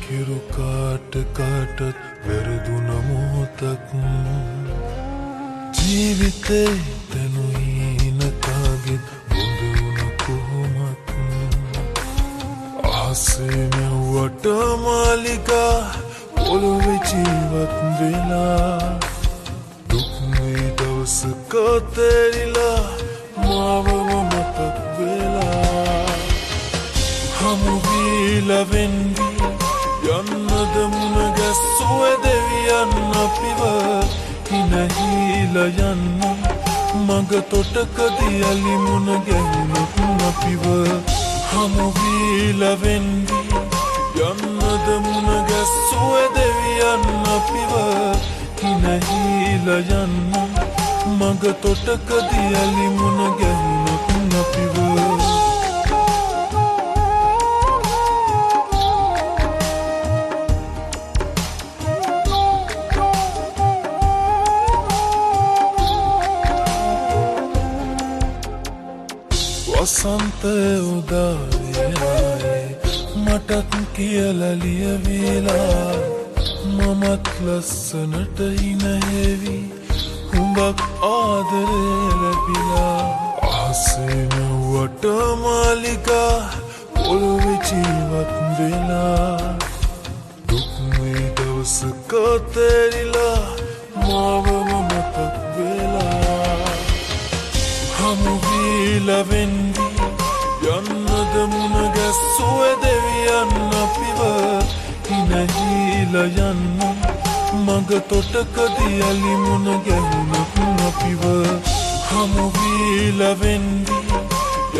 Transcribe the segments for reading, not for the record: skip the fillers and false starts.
කිරු කාට කාටත් වැරදුන මොහොතක් ජීවිතේ තනුයින කාගෙත් බොඳ වුණ කොහොමත් ආසේ මෙව්වට මාලිකා පොළොවේ ජීවත් වෙලා දුක් මේ දවසක තේරිලා මාවම මතක් වෙලා හමු වීලා වෙන්වි යන්නද මුණ ගැස්සුවේ දෙවියන් අපිව හිනහිලා යන්න මග තොටකදී අලි මුණ ගැහුණොත් අපිව හමු වීලා වෙන්වි යන්නද මුණ ගැස්සුවේ දෙවියන් අපිව හිනහිලා යන්න මග තොටකදී අලි මුණ ගැහුණොත් අපිව වසන්තය උදාවේ මටත් කියලා ලියවිලා මමත් ලස්සනට හිනහෙවි හුඟක් ආදරේ ලැබිලා ආසේ නුවට මාලිකා පොළොවේ ජීවත් වෙලා දුක් මේ දවසක තේරිලා මාවම මතක් වෙලා හමු වීලා වෙන්වි යන්නද මුණ ගැස්සුවේ දෙවියන් අපිව හිනහිලා යන්න මග තොටකදී අලි මුණ ගැහුණොත් අපිව හමු වීලා වෙන්වි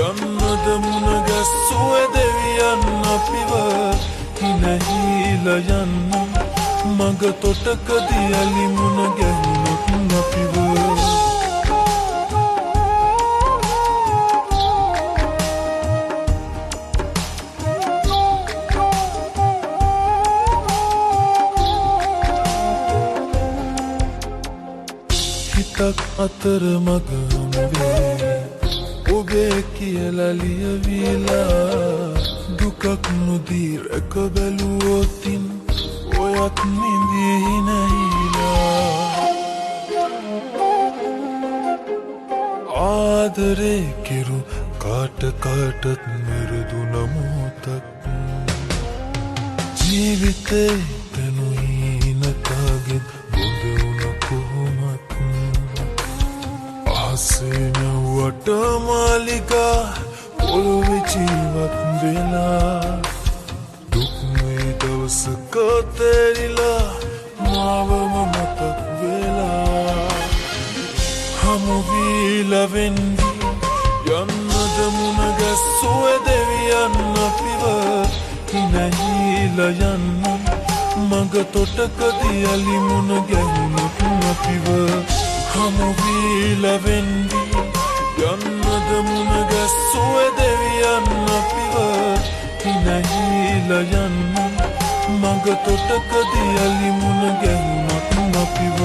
යන්නද මුණ ගැස්සුවේ දෙවියන් අපිව හිනහිලා යන්න මග තොටකදී අලි මුණ ගැහුණොත් අපිව හිතක් අතර මගම වේ ඔබේ කියලා ලියවිලා දුකක් නොදී රැක බැලුවොතින් ඔයත් නිදී හිනහිලා ආදරේ කෙරු කාට කාටත් මෙරදුන මොහොතක් ජීවිතේ තනුයින කාගෙත් බොඳ වුණ කොහොමත් ආසේ නුවට මාලිකා පොළොවේ ජීවත් වෙලා දුක් මේ දවසක තේරිලා මාවම මතක් වෙලා හමු වීලා වෙන්වි යන්නද මුණ ගැස්සුවේ දෙවියන් අපිව හිනහිලා යන්න මග තොටකදී අලි මුණ ගැහුණොත් අපිව හමු වීලා වෙන්වි යන්නද මුණ ගැස්සුවේ දෙවියන් අපිව හිනහිලා යන්න මග තොටකදී අලි මුණ ගැහුණොත් අපිව